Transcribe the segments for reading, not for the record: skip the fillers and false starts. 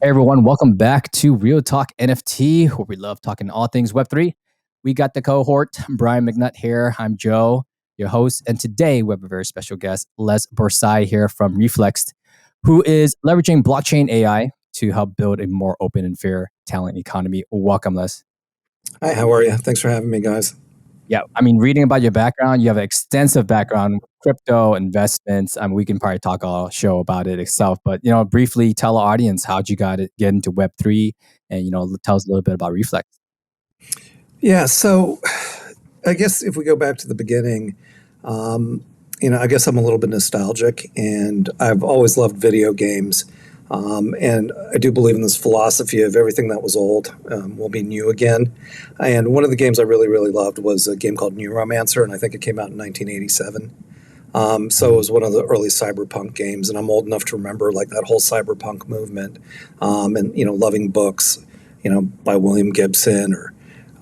Hey everyone, welcome back to Real Talk NFT, where we love talking all things Web3. We got the cohort, Brian McNutt here. I'm Joe, your host. And today we have a very special guest, Les Borsai here from RFLXT, who is leveraging blockchain AI to help build a more open and fair talent economy. Welcome, Les. Hi, how are you? Thanks for having me, guys. Yeah, I mean, reading about your background, you have an extensive background, crypto investments. I mean, we can probably talk all show about it itself, but briefly tell our audience how'd you get into Web3, and tell us a little bit about RFLXT. Yeah, so I guess if we go back to the beginning, I guess I'm a little bit nostalgic, and I've always loved video games. And I do believe in this philosophy of everything that was old will be new again. And one of the games I really, really loved was a game called Neuromancer, and I think it came out in 1987. So it was one of the early cyberpunk games, and I'm old enough to remember like that whole cyberpunk movement, and loving books, by William Gibson or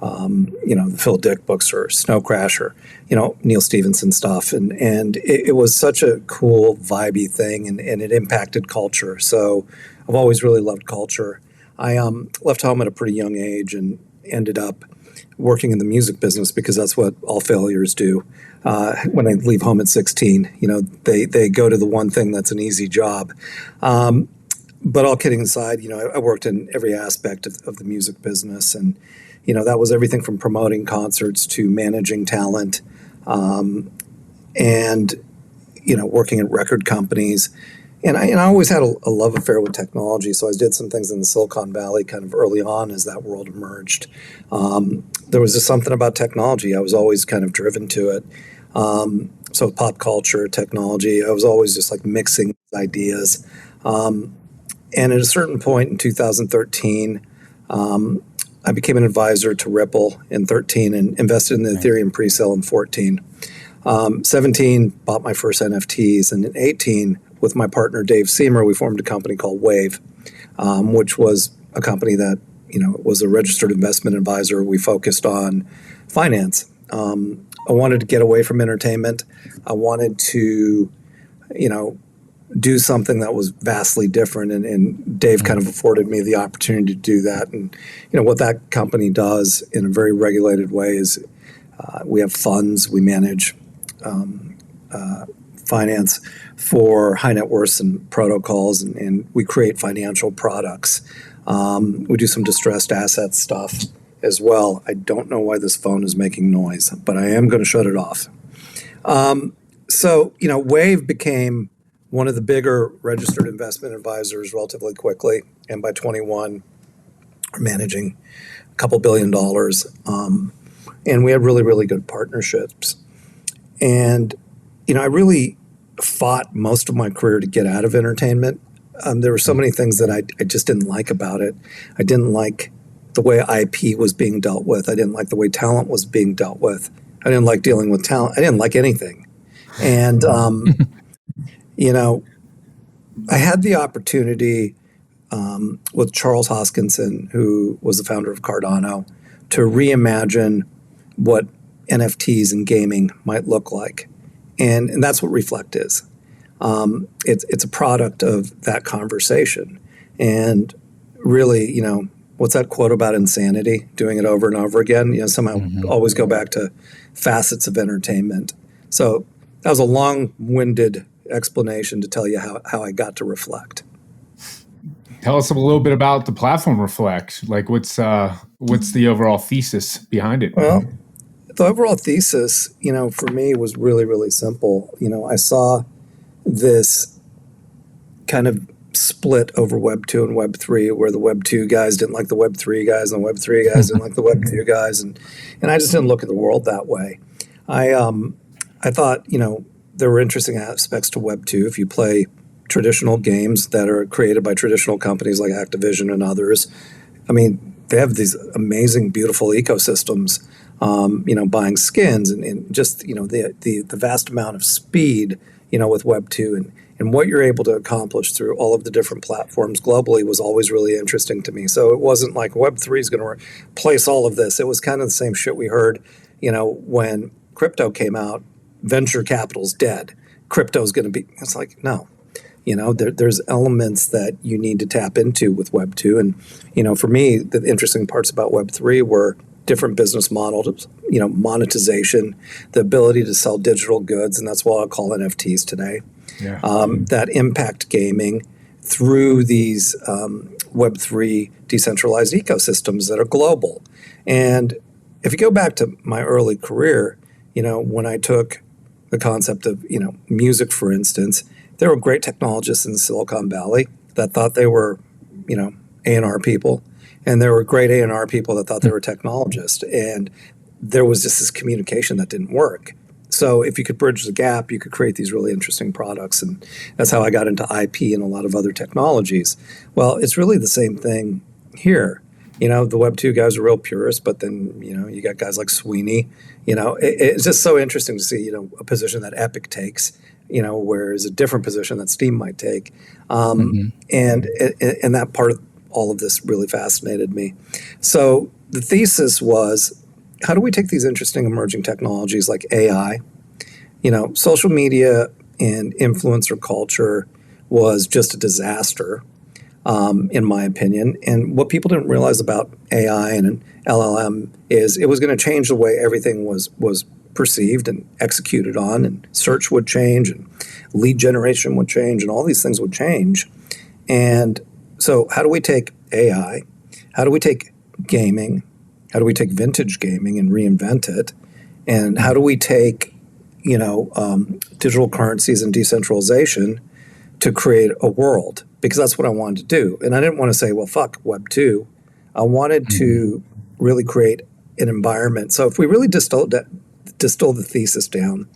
the Phil Dick books or Snow Crash or Neil Stephenson stuff, and it was such a cool vibey thing, and it impacted culture. So I've always really loved culture. I left home at a pretty young age and ended up working in the music business because that's what all failures do. When they leave home at 16, they go to the one thing that's an easy job. But all kidding aside, I worked in every aspect of the music business, and that was everything from promoting concerts to managing talent, and working at record companies. And I always had a love affair with technology, so I did some things in the Silicon Valley kind of early on as that world emerged. There was just something about technology. I was always kind of driven to it. So pop culture, technology, I was always just like mixing ideas. And at a certain point in 2013, I became an advisor to Ripple in 13 and invested in the Ethereum presale in 14. 17, bought my first NFTs, and in 18, with my partner Dave Seymour, we formed a company called Wave, which was a company that was a registered investment advisor. We focused on finance. I wanted to get away from entertainment. I wanted to, do something that was vastly different, and Dave kind of afforded me the opportunity to do that. And what that company does in a very regulated way is we have funds, we manage finance for high net worths and protocols, and we create financial products. We do some distressed asset stuff as well. I don't know why this phone is making noise, but I am going to shut it off. So Wave became one of the bigger registered investment advisors relatively quickly, and by 21, we're managing a couple $1 billion, and we had really, really good partnerships. And I really fought most of my career to get out of entertainment. There were so many things that I just didn't like about it. I didn't like the way IP was being dealt with. I didn't like the way talent was being dealt with. I didn't like dealing with talent. I didn't like anything. And I had the opportunity with Charles Hoskinson, who was the founder of Cardano, to reimagine what NFTs and gaming might look like. And that's what Reflect is. It's a product of that conversation. And really, what's that quote about insanity? Doing it over and over again? Somehow always go back to facets of entertainment. So that was a long-winded explanation to tell you how I got to Reflect. Tell us a little bit about the platform Reflect. Like, what's the overall thesis behind it? Well, the overall thesis, for me was really, really simple. I saw this kind of split over Web 2 and Web 3, where the Web 2 guys didn't like the Web 3 guys, and the Web 3 guys didn't like the Web 2 guys, and I just didn't look at the world that way. I thought, there were interesting aspects to Web 2. If you play traditional games that are created by traditional companies like Activision and others, they have these amazing, beautiful ecosystems, buying skins and just, the vast amount of speed, with Web 2 and what you're able to accomplish through all of the different platforms globally was always really interesting to me. So it wasn't like Web 3 is going to replace all of this. It was kind of the same shit we heard, when crypto came out. Venture capital's dead. Crypto's going to be, it's like, no. There's elements that you need to tap into with Web 2. And, for me, the interesting parts about Web 3 were different business models, monetization, the ability to sell digital goods, and that's what I'll call NFTs today. Yeah. That impact gaming through these Web3 decentralized ecosystems that are global. And if you go back to my early career, when I took the concept of, music, for instance, there were great technologists in Silicon Valley that thought they were, A&R people. And there were great A&R people that thought they were technologists. And there was just this communication that didn't work. So if you could bridge the gap, you could create these really interesting products. And that's how I got into IP and a lot of other technologies. Well, it's really the same thing here. The Web 2 guys are real purists, but then, you got guys like Sweeney. It's just so interesting to see, a position that Epic takes, whereas a different position that Steam might take. And that part of all of this really fascinated me. So the thesis was, how do we take these interesting emerging technologies like AI? Social media and influencer culture was just a disaster, in my opinion. And what people didn't realize about AI and an LLM is it was going to change the way everything was perceived and executed on, and search would change, and lead generation would change, and all these things would change. And so how do we take AI? How do we take gaming? How do we take vintage gaming and reinvent it? And how do we take, digital currencies and decentralization to create a world? Because that's what I wanted to do. And I didn't want to say, well, fuck Web 2. I wanted to really create an environment. So if we really distill the thesis down,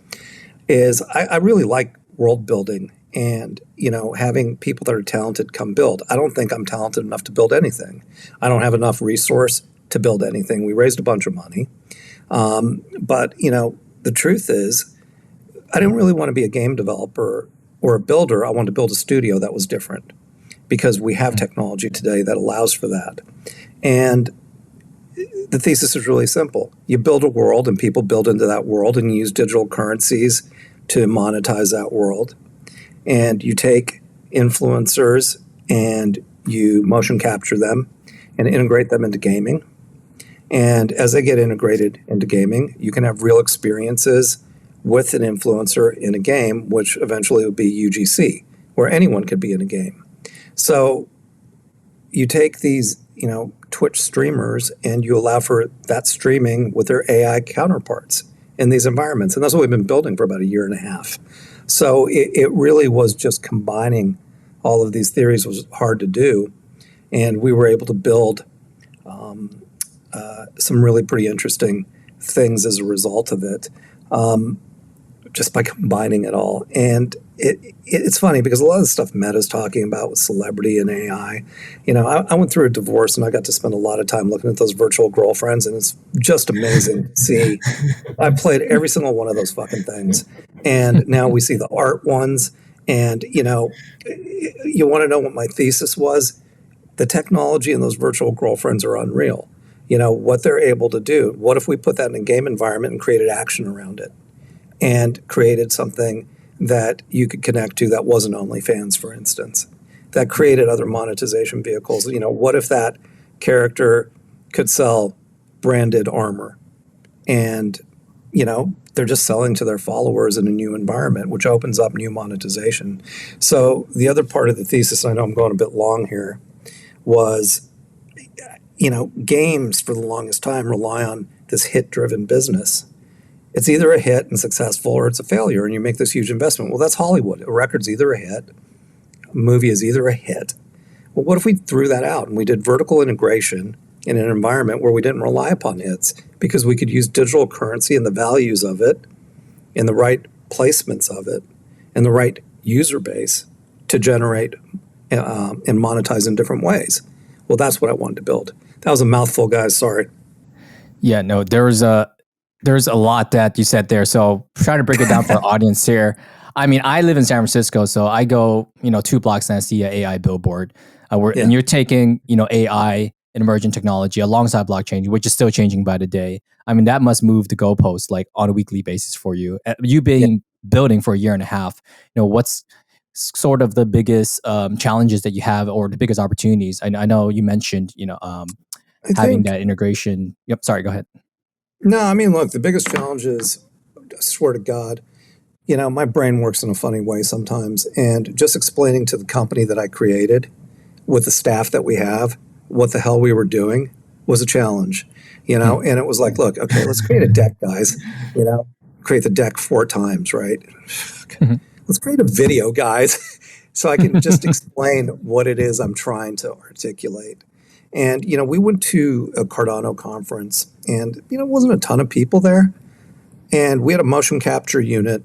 is I really like world building and, having people that are talented come build. I don't think I'm talented enough to build anything. I don't have enough resource to build anything. We raised a bunch of money. But, the truth is, I didn't really want to be a game developer or a builder. I wanted to build a studio that was different, because we have technology today that allows for that. And the thesis is really simple. You build a world and people build into that world, and you use digital currencies to monetize that world. And you take influencers and you motion capture them and integrate them into gaming. And as they get integrated into gaming, you can have real experiences with an influencer in a game, which eventually would be UGC, where anyone could be in a game. So you take these, Twitch streamers, and you allow for that streaming with their AI counterparts in these environments. And that's what we've been building for about a year and a half. So it really was just combining all of these theories was hard to do. And we were able to build some really pretty interesting things as a result of it, just by combining it all. And it's funny because a lot of the stuff Meta's talking about with celebrity and AI, I went through a divorce and I got to spend a lot of time looking at those virtual girlfriends, and it's just amazing to see. I played every single one of those fucking things. And now we see the art ones. And, you want to know what my thesis was? The technology in those virtual girlfriends are unreal. What they're able to do. What if we put that in a game environment and created action around it, and created something that you could connect to that wasn't OnlyFans, for instance, that created other monetization vehicles? What if that character could sell branded armor, and, they're just selling to their followers in a new environment, which opens up new monetization. So the other part of the thesis, and I know I'm going a bit long here, was, games for the longest time rely on this hit-driven business. It's either a hit and successful, or it's a failure, and you make this huge investment. Well, that's Hollywood. A record's either a hit, a movie is either a hit. Well, what if we threw that out and we did vertical integration in an environment where we didn't rely upon hits, because we could use digital currency and the values of it and the right placements of it and the right user base to generate and monetize in different ways? Well, that's what I wanted to build. That was a mouthful, guys. Sorry. Yeah, no, there's a lot that you said there. So try to break it down for our audience here. I mean, I live in San Francisco, so I go, 2 blocks and I see an AI billboard. And you're taking, AI and emerging technology alongside blockchain, which is still changing by the day. I mean, that must move the goalposts like on a weekly basis for you. You being building for a year and a half, sort of the biggest challenges that you have, or the biggest opportunities? I know you mentioned, having that integration. Yep. Sorry, go ahead. No, I mean, look, the biggest challenge is, I swear to God, my brain works in a funny way sometimes. And just explaining to the company that I created with the staff that we have what the hell we were doing was a challenge, and it was like, look, okay, let's create a deck, guys, create the deck 4 times, right? Let's create a video, guys, so I can just explain what it is I'm trying to articulate. And, we went to a Cardano conference, and, it wasn't a ton of people there. And we had a motion capture unit,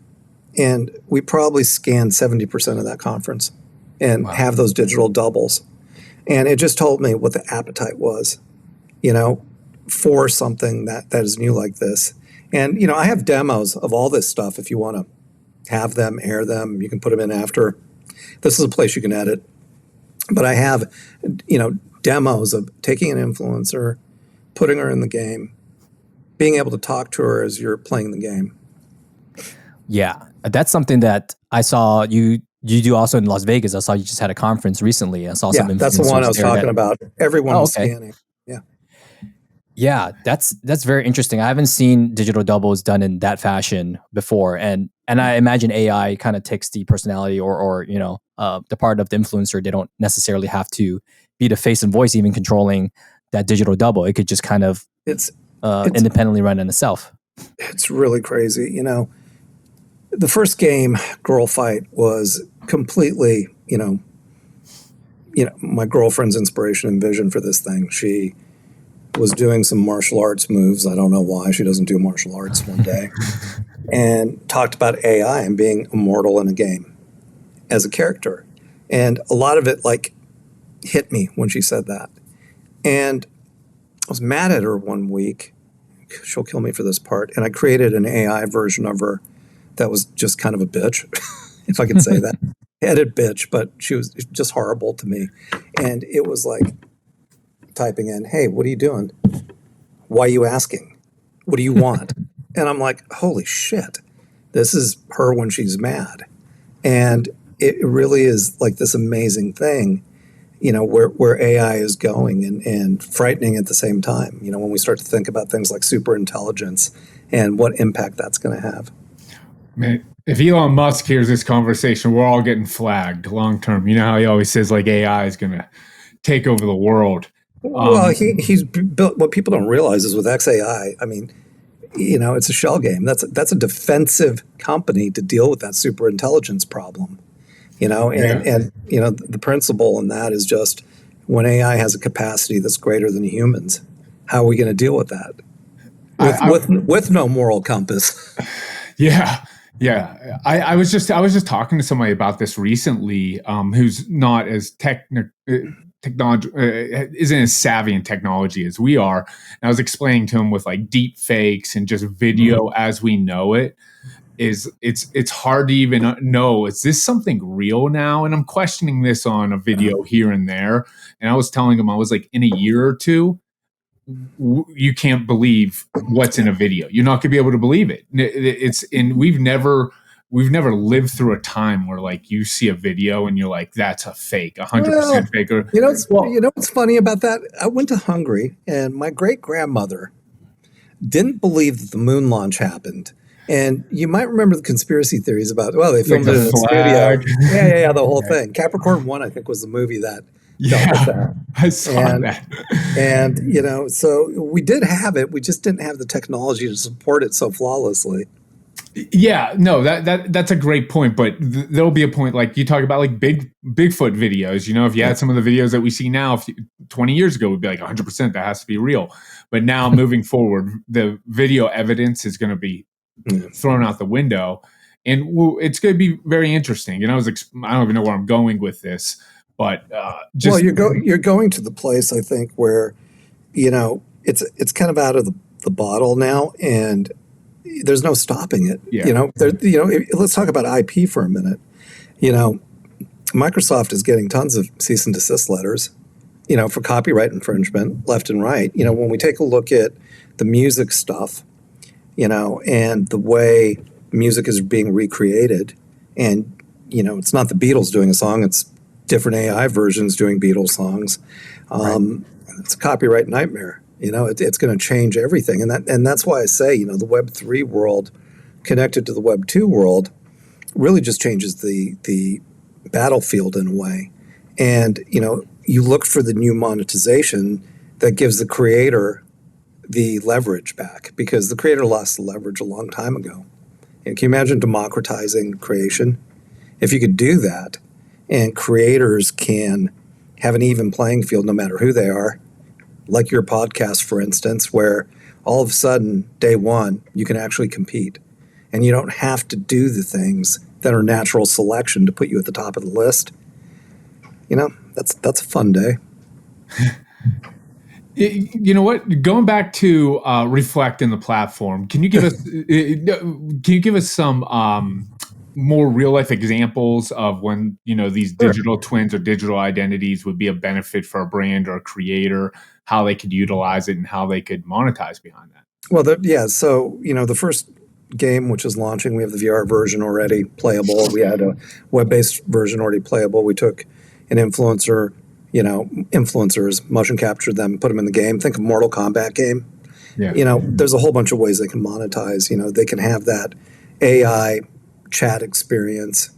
and we probably scanned 70% of that conference and have those digital doubles. And it just told me what the appetite was, for something that is new like this. And, I have demos of all this stuff. If you want to have them, air them, you can put them in after. This is a place you can edit. But I have, demos of taking an influencer, putting her in the game, being able to talk to her as you're playing the game. Yeah, that's something that I saw you do also in Las Vegas. I saw you just had a conference recently. I saw some influencers. That's the one I was talking about. Everyone was scanning. Yeah, that's very interesting. I haven't seen digital doubles done in that fashion before, and I imagine AI kind of takes the personality or the part of the influencer. They don't necessarily have to be the face and voice, even controlling that digital double. It could just kind of it's independently run in itself. It's really crazy. The first game, Girl Fight, was completely, my girlfriend's inspiration and vision for this thing. She was doing some martial arts moves. I don't know why she doesn't do martial arts one day. And talked about AI and being immortal in a game as a character. And a lot of it hit me when she said that. And I was mad at her one week. She'll kill me for this part. And I created an AI version of her that was just kind of a bitch, if I can say that. Edit bitch, but she was just horrible to me. And it was like typing in, hey, what are you doing? Why are you asking? What do you want? And I'm like, holy shit, this is her when she's mad. And it really is like this amazing thing, where AI is going and frightening at the same time, when we start to think about things like super intelligence and what impact that's going to have. Man, if Elon Musk hears this conversation, we're all getting flagged long term. You know how he always says AI is going to take over the world. Well, he's built. What people don't realize is with XAI, I mean, it's a shell game. That's a defensive company to deal with that super intelligence problem. And the principle in that is just when AI has a capacity that's greater than humans, how are we going to deal with that? With no moral compass. Yeah. Yeah, I was just talking to somebody about this recently, who's not as technology isn't as savvy in technology as we are. And I was explaining to him with deep fakes and just video as we know it, it's hard to even know, is this something real now? And I'm questioning this on a video here and there. And I was telling him, I was like, in a year or two, you can't believe what's in a video. You're not gonna be able to believe it. We've never lived through a time where you see a video and you're like, that's a fake, 100% fake. What's funny about that? I went to Hungary and my great grandmother didn't believe that the moon launch happened. And you might remember the conspiracy theories about, they filmed it in the studio. Yeah, the whole thing. Capricorn 1, I think, was the movie that dealt with that. I saw that. And, so we did have it. We just didn't have the technology to support it so flawlessly. Yeah, no, that's a great point. But there'll be a point you talk about Bigfoot videos. If you had some of the videos that we see now, 20 years ago, we'd be 100% that has to be real. But now moving forward, the video evidence is going to be thrown out the window, and it's going to be very interesting. And I don't even know where I'm going with this, but you're going to the place, I think, where it's kind of out of the bottle now, and there's no stopping it. Let's talk about IP for a minute. Microsoft is getting tons of cease and desist letters, for copyright infringement left and right. When we take a look at the music stuff, and the way music is being recreated, and it's not the Beatles doing a song, it's different AI versions doing Beatles songs. It's a copyright nightmare. It's going to change everything. And that's why I say, the Web3 world connected to the Web2 world really just changes the battlefield in a way. And, you look for the new monetization that gives the creator the leverage back, because the creator lost the leverage a long time ago. And can you imagine democratizing creation? If you could do that and creators can have an even playing field no matter who they are, like your podcast, for instance, where all of a sudden, day one, you can actually compete. And you don't have to do the things that are natural selection to put you at the top of the list. That's a fun day. You know what? Going back to Reflect in the platform, can you give us some more real life examples of when these digital twins or digital identities would be a benefit for a brand or a creator, how they could utilize it and how they could monetize behind that? Well, so the first game, which is launching, we have the VR version already playable. We had a web-based version already playable. We took an influencers, motion captured them, put them in the game. Think of Mortal Kombat game. Yeah. There's a whole bunch of ways they can monetize. They can have that AI chat experience,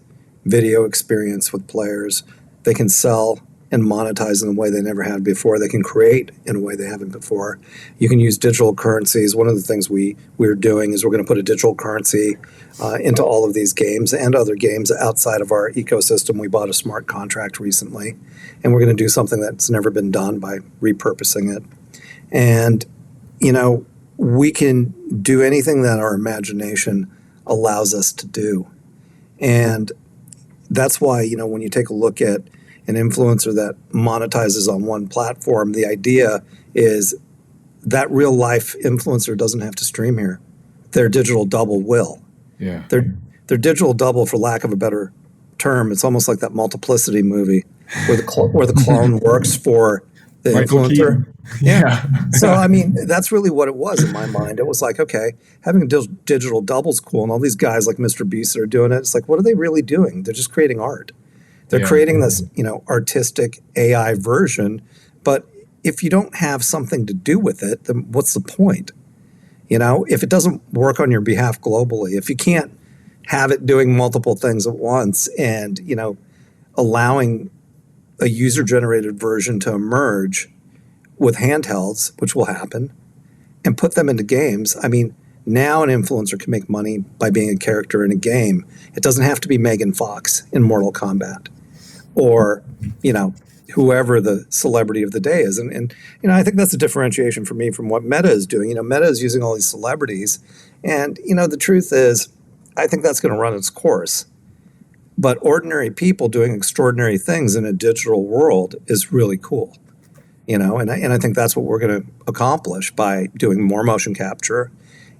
video experience with players. They can sell and monetize in a way they never had before. They can create in a way they haven't before. You can use digital currencies. One of the things we're doing is we're going to put a digital currency into all of these games and other games outside of our ecosystem. We bought a smart contract recently, and we're going to do something that's never been done by repurposing it. And, we can do anything that our imagination allows us to do. And that's why, when you take a look at an influencer that monetizes on one platform, the idea is that real life influencer doesn't have to stream here. Their digital double will. Yeah. Their digital double, for lack of a better term, it's almost like that Multiplicity movie where the clone works for the Michael influencer. Keaton. Yeah. So, that's really what it was in my mind. It was like, okay, having a digital double's cool, and all these guys like Mr. Beast are doing it. It's like, what are they really doing? They're just creating art. They're creating this, artistic AI version. But if you don't have something to do with it, then what's the point? If it doesn't work on your behalf globally, if you can't have it doing multiple things at once and, allowing a user-generated version to emerge with handhelds, which will happen, and put them into games. Now an influencer can make money by being a character in a game. It doesn't have to be Megan Fox in Mortal Kombat or, whoever the celebrity of the day is. And I think that's a differentiation for me from what Meta is doing. Meta is using all these celebrities. And, the truth is, I think that's going to run its course. But ordinary people doing extraordinary things in a digital world is really cool. And I think that's what we're going to accomplish by doing more motion capture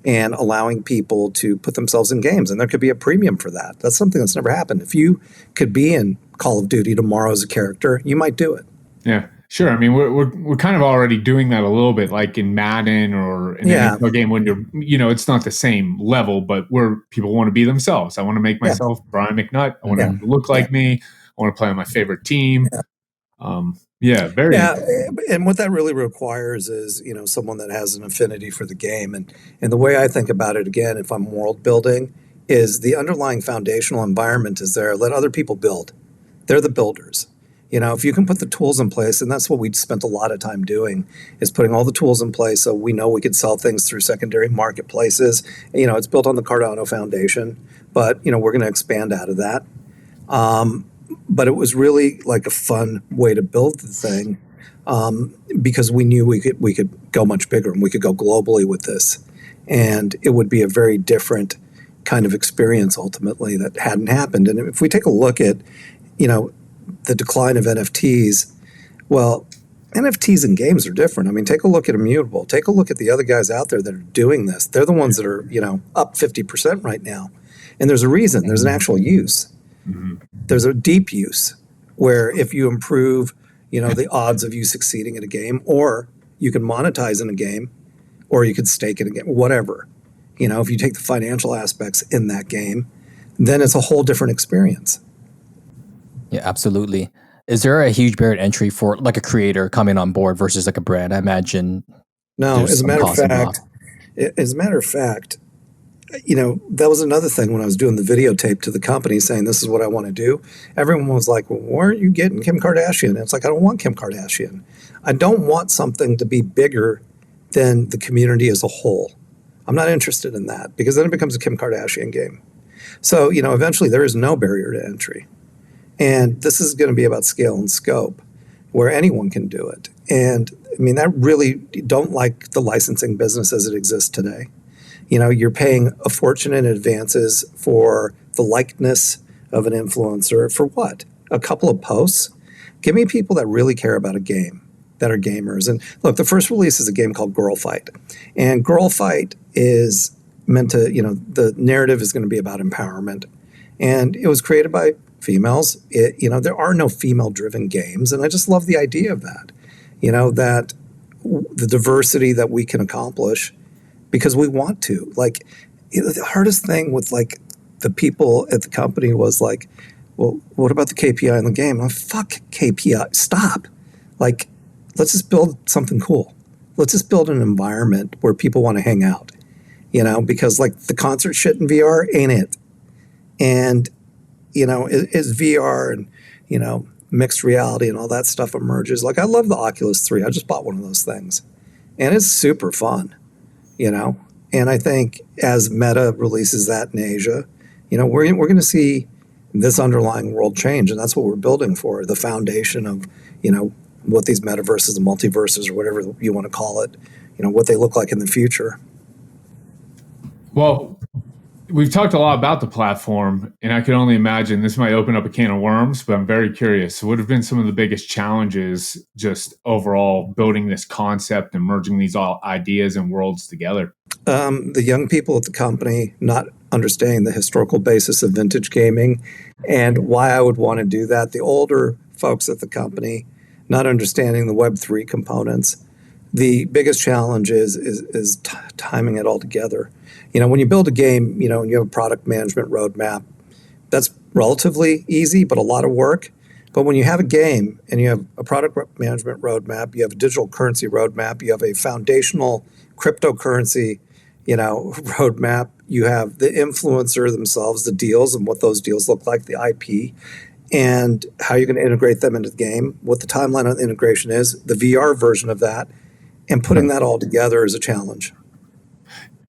and allowing people to put themselves in games. And there could be a premium for that. That's something that's never happened. If you could be in Call of Duty tomorrow as a character, you might do it. Yeah, sure. We're kind of already doing that a little bit, like in Madden or in an NFL game when you're, it's not the same level, but where people want to be themselves. I want to make myself Brian McNutt. I want to look like me. I want to play on my favorite team. And what that really requires is, someone that has an affinity for the game. And the way I think about it, again, if I'm world building, is the underlying foundational environment is there. Let other people build. They're the builders. If you can put the tools in place, and that's what we spent a lot of time doing, is putting all the tools in place so we know we could sell things through secondary marketplaces. It's built on the Cardano Foundation, but, we're going to expand out of that. But it was really like a fun way to build the thing because we knew we could go much bigger and we could go globally with this. And it would be a very different kind of experience ultimately that hadn't happened. And if we take a look at, the decline of NFTs, well, NFTs and games are different. Take a look at Immutable. Take a look at the other guys out there that are doing this. They're the ones that are, up 50% right now. And there's a reason. There's an actual use. Mm-hmm. There's a deep use where if you improve, the odds of you succeeding in a game, or you can monetize in a game, or you could stake in a game, whatever. If you take the financial aspects in that game, then it's a whole different experience. Yeah, absolutely. Is there a huge barrier to entry for like a creator coming on board versus like a brand? I imagine No, there's some cost involved. as a matter of fact, that was another thing when I was doing the videotape to the company saying this is what I want to do. Everyone was like, well, why aren't you getting Kim Kardashian? And it's like, I don't want Kim Kardashian. I don't want something to be bigger than the community as a whole. I'm not interested in that because then it becomes a Kim Kardashian game. So, eventually there is no barrier to entry. And this is going to be about scale and scope where anyone can do it. And I mean, I really don't like the licensing business as it exists today. You're paying a fortune in advances for the likeness of an influencer for what? A couple of posts? Give me people that really care about a game, that are gamers. And look, the first release is a game called Girl Fight. And Girl Fight is meant to, the narrative is going to be about empowerment. And it was created by females. There are no female-driven games. And I just love the idea of that, that the diversity that we can accomplish because we want to. Like, the hardest thing with like the people at the company was like, well, what about the KPI in the game? I'm like, fuck KPI. Stop. Like, let's just build something cool. Let's just build an environment where people want to hang out, because like the concert shit in VR ain't it. And, as VR and, mixed reality and all that stuff emerges, like I love the Oculus 3. I just bought one of those things and it's super fun. And I think as Meta releases that in Asia, we're going to see this underlying world change. And that's what we're building for, the foundation of, what these metaverses and multiverses or whatever you want to call it, what they look like in the future. Well, we've talked a lot about the platform, and I can only imagine this might open up a can of worms, but I'm very curious. What have been some of the biggest challenges just overall building this concept and merging these all ideas and worlds together? The young people at the company not understanding the historical basis of vintage gaming and why I would want to do that. The older folks at the company not understanding the Web3 components. The biggest challenge is timing it all together. When you build a game, and you have a product management roadmap, that's relatively easy, but a lot of work. But when you have a game and you have a product management roadmap, you have a digital currency roadmap, you have a foundational cryptocurrency, roadmap, you have the influencer themselves, the deals and what those deals look like, the IP, and how you're going to integrate them into the game, what the timeline on integration is, the VR version of that, and putting that all together is a challenge.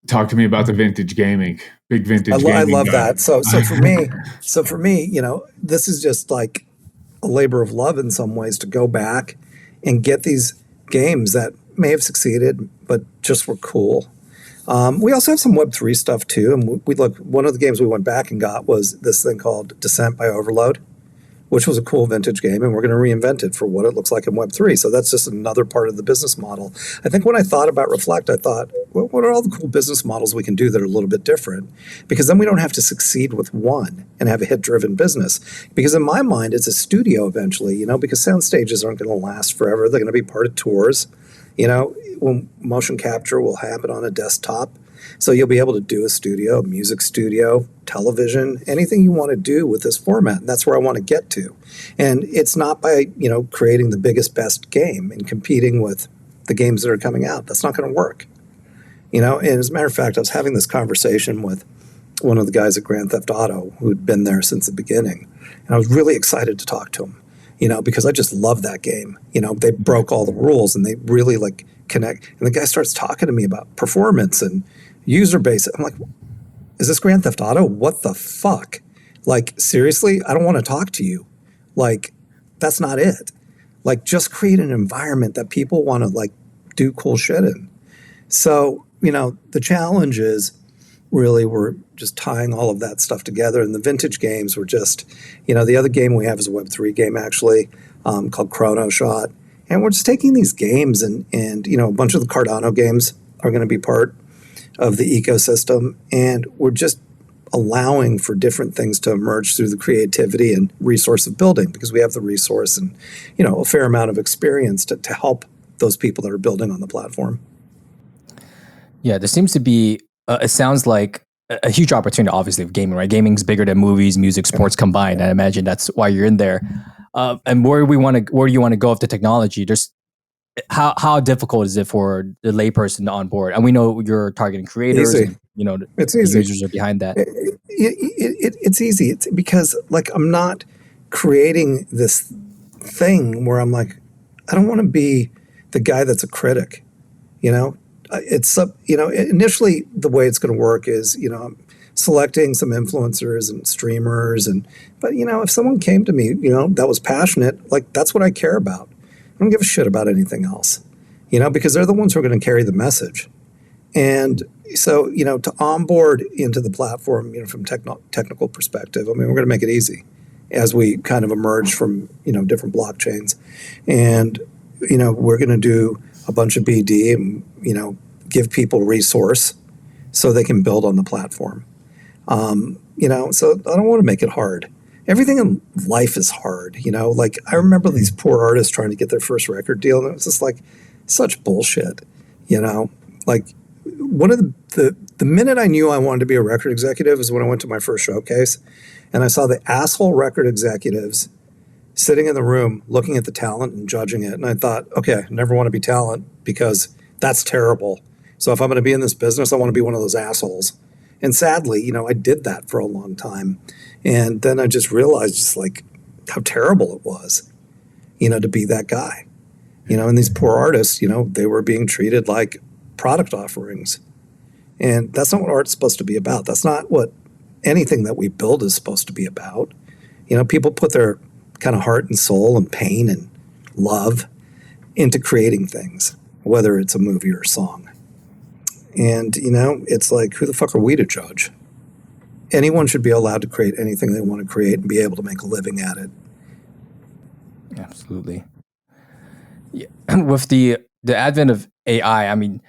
Talk to me about the vintage gaming, big vintage gaming. I love that. So for me, this is just like a labor of love in some ways to go back and get these games that may have succeeded, but just were cool. We also have some Web3 stuff too. And we look, one of the games we went back and got was this thing called Descent by Overload, which was a cool vintage game, and we're going to reinvent it for what it looks like in Web3. So that's just another part of the business model. I think when I thought about Reflect, I thought, well, what are all the cool business models we can do that are a little bit different? Because then we don't have to succeed with one and have a hit-driven business. Because in my mind, it's a studio eventually, because sound stages aren't going to last forever. They're going to be part of tours. When motion capture will happen on a desktop. So you'll be able to do a studio, a music studio, television, anything you want to do with this format. And that's where I want to get to. And it's not by, creating the biggest, best game and competing with the games that are coming out. That's not going to work. And as a matter of fact, I was having this conversation with one of the guys at Grand Theft Auto who'd been there since the beginning. And I was really excited to talk to him, because I just love that game. They broke all the rules and they really connect. And the guy starts talking to me about performance and user base. I'm like, is this Grand Theft Auto? What the fuck? Seriously, I don't want to talk to you. That's not it. Just create an environment that people want to do cool shit in. So, the challenge is really we're just tying all of that stuff together. And the vintage games were just, the other game we have is a Web3 game actually called Chrono Shot. And we're just taking these games and a bunch of the Cardano games are going to be part of the ecosystem, and we're just allowing for different things to emerge through the creativity and resource of building because we have the resource and a fair amount of experience to help those people that are building on the platform. Yeah, there seems to be it sounds like a huge opportunity, obviously, of gaming, right? Gaming's bigger than movies, music, sports combined. I imagine that's why you're in there. And where do you want to go with the technology? There's how difficult is it for the layperson to onboard? And we know you're targeting creators, Easy. and the easy. users are behind that. It's easy. It's because like I'm not creating this thing where I'm like, I don't want to be the guy that's a critic. Initially the way it's going to work is, I'm selecting some influencers and streamers, but if someone came to me, that was passionate, like that's what I care about. I don't give a shit about anything else, because they're the ones who are going to carry the message. And so, to onboard into the platform, from technical perspective, I mean, we're going to make it easy as we kind of emerge from, different blockchains. And, we're going to do a bunch of BD and, give people resource so they can build on the platform. So I don't want to make it hard. Everything in life is hard, like I remember these poor artists trying to get their first record deal, and it was just like such bullshit, like one of the minute I knew I wanted to be a record executive is when I went to my first showcase and I saw the asshole record executives sitting in the room looking at the talent and judging it. And I thought, okay, I never want to be talent because that's terrible. So if I'm going to be in this business, I want to be one of those assholes. And sadly, I did that for a long time. And then I just realized just like how terrible it was, to be that guy, and these poor artists, they were being treated like product offerings. And that's not what art's supposed to be about. That's not what anything that we build is supposed to be about. People put their kind of heart and soul and pain and love into creating things, whether it's a movie or a song. And, it's like, who the fuck are we to judge? Anyone should be allowed to create anything they want to create and be able to make a living at it. Absolutely. Yeah. With the advent of AI, I mean,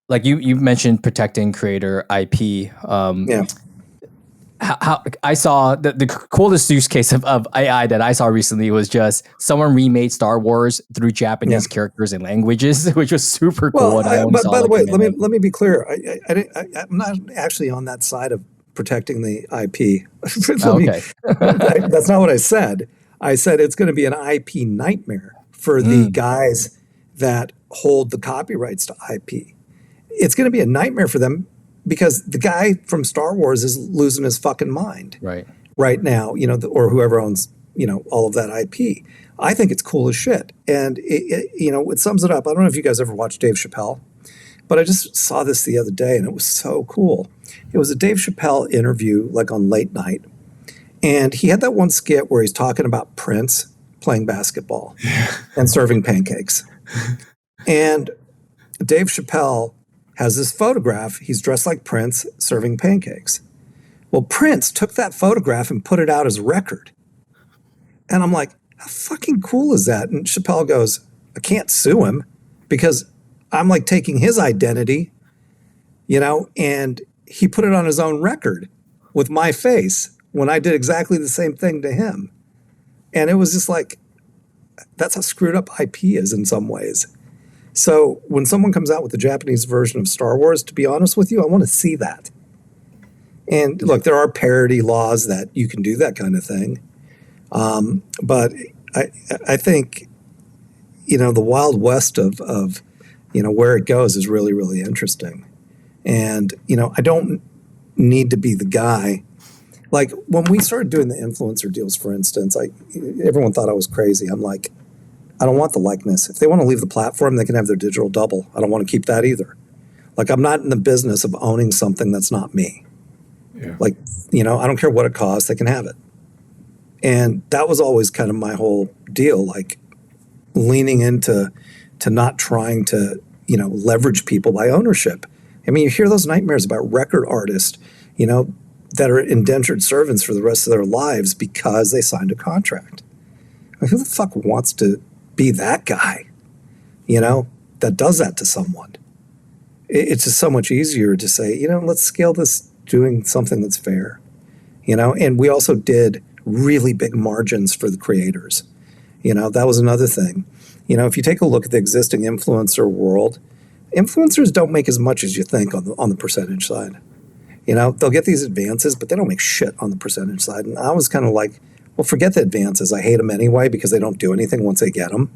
like you've mentioned protecting creator IP. Yeah. How I saw the coolest use case of AI that I saw recently was just someone remade Star Wars through Japanese characters and languages, which was super cool. Well, by the way, let me be clear. I'm not actually on that side of protecting the IP. Okay. That's not what I said. I said it's going to be an IP nightmare for the guys that hold the copyrights to IP. It's going to be a nightmare for them because the guy from Star Wars is losing his fucking mind right now, or whoever owns, all of that IP. I think it's cool as shit. And it sums it up. I don't know if you guys ever watched Dave Chappelle, but I just saw this the other day and it was so cool. It was a Dave Chappelle interview, like on late night. And he had that one skit where he's talking about Prince playing basketball and serving pancakes. And Dave Chappelle has this photograph. He's dressed like Prince serving pancakes. Well, Prince took that photograph and put it out as a record. And I'm like, how fucking cool is that? And Chappelle goes, I can't sue him because I'm like taking his identity, and he put it on his own record with my face when I did exactly the same thing to him. And it was just like, that's how screwed up IP is in some ways. So when someone comes out with the Japanese version of Star Wars, to be honest with you, I want to see that. And look, there are parody laws that you can do that kind of thing. But I think, the Wild West of where it goes is really, really interesting. And, I don't need to be the guy. Like when we started doing the influencer deals, for instance, everyone thought I was crazy. I'm like, I don't want the likeness. If they want to leave the platform, they can have their digital double. I don't want to keep that either. Like I'm not in the business of owning something that's not me. Yeah. Like, I don't care what it costs, they can have it. And that was always kind of my whole deal, like leaning into not trying to, leverage people by ownership. I mean, you hear those nightmares about record artists, that are indentured servants for the rest of their lives because they signed a contract. Like, who the fuck wants to be that guy, that does that to someone? It's just so much easier to say, let's scale this doing something that's fair, and we also did really big margins for the creators. That was another thing. If you take a look at the existing influencer world, influencers don't make as much as you think on the percentage side. They'll get these advances, but they don't make shit on the percentage side. And I was kind of like, well, forget the advances. I hate them anyway because they don't do anything once they get them.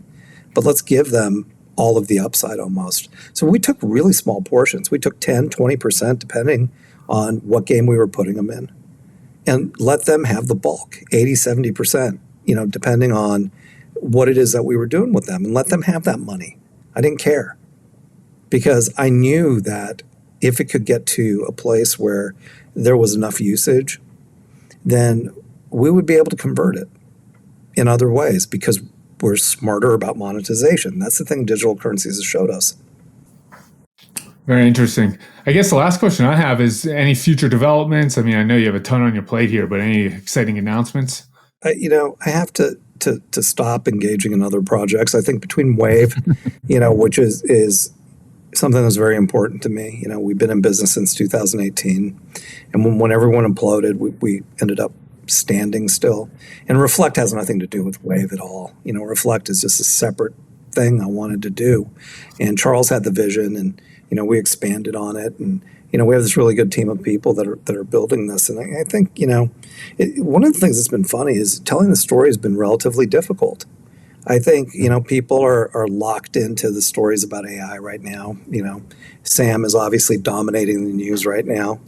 But let's give them all of the upside almost. So we took really small portions. We took 10, 20%, depending on what game we were putting them in, and let them have the bulk, 80, 70%, depending on what it is that we were doing with them, and let them have that money. I didn't care because I knew that if it could get to a place where there was enough usage, then we would be able to convert it in other ways because we're smarter about monetization. That's the thing digital currencies have showed us. Very interesting. I guess the last question I have is any future developments? I mean, I know you have a ton on your plate here, but any exciting announcements? I have to stop engaging in other projects. I think between Wave, which is something that's very important to me. We've been in business since 2018. And when everyone imploded, we ended up standing still. And Reflect has nothing to do with Wave at all. Reflect is just a separate thing I wanted to do. And Charles had the vision, and we expanded on it, and we have this really good team of people that are building this. And I think one of the things that's been funny is telling the story has been relatively difficult. I think people are locked into the stories about AI right now. Sam is obviously dominating the news right now.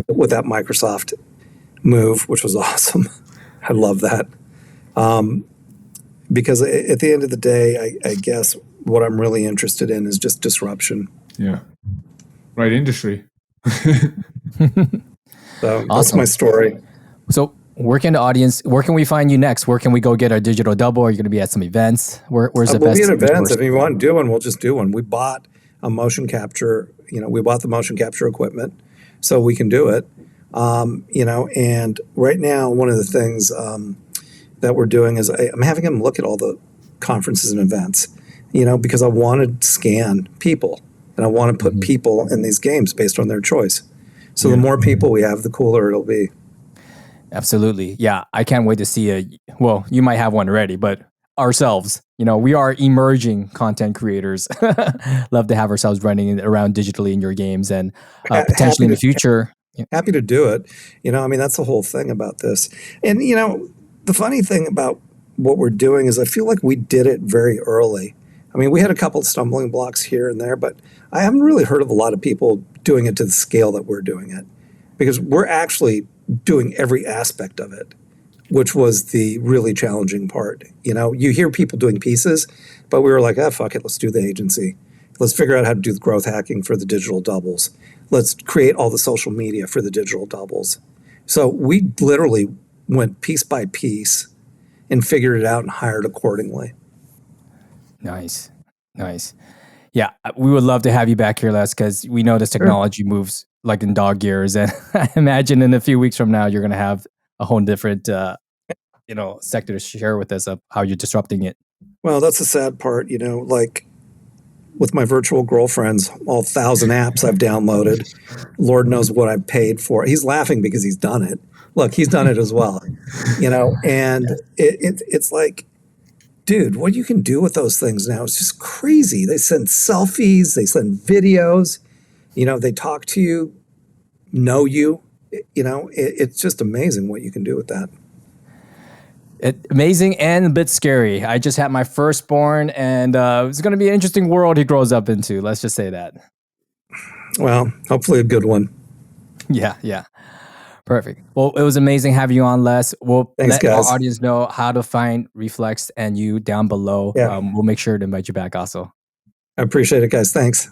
With that Microsoft move, which was awesome. I love that. Because at the end of the day, I guess what I'm really interested in is just disruption. Yeah. Right industry. So awesome. That's my story. So where can we find you next? Where can we go get our digital double? Are you going to be at some events? Where's the best? We'll be at events. If you want to do one, we'll just do one. We bought a motion capture, we bought the motion capture equipment so we can do it. And right now, one of the things that we're doing is I'm having them look at all the conferences and events, because I want to scan people and I want to put people in these games based on their choice. So the more people we have, the cooler it'll be. Absolutely. Yeah. I can't wait to see you might have one already, but ourselves, we are emerging content creators. Love to have ourselves running around digitally in your games and potentially in the future. Happy to do it. That's the whole thing about this. And, the funny thing about what we're doing is I feel like we did it very early. We had a couple of stumbling blocks here and there, but I haven't really heard of a lot of people doing it to the scale that we're doing it, because we're actually doing every aspect of it, which was the really challenging part. You hear people doing pieces, but we were like, fuck it, let's do the agency. Let's figure out how to do the growth hacking for the digital doubles. Let's create all the social media for the digital doubles. So we literally went piece by piece and figured it out and hired accordingly. Nice. Yeah, we would love to have you back here, Les, because we know this technology moves like in dog years. And I imagine in a few weeks from now, you're going to have a whole different sector to share with us of how you're disrupting it. Well, that's the sad part, like with my virtual girlfriends, all 1,000 apps I've downloaded. Lord knows what I've paid for. He's laughing because he's done it. Look, he's done it as well, and it's like, dude, what you can do with those things now is just crazy. They send selfies, they send videos, they talk to you, know you, it's just amazing what you can do with that. Amazing and a bit scary. I just had my firstborn, and it's going to be an interesting world he grows up into. Let's just say that. Well, hopefully a good one. Yeah. Perfect. Well, it was amazing having you on, Les. We'll let our audience know how to find Reflex and you down below. Yeah. We'll make sure to invite you back also. I appreciate it, guys. Thanks.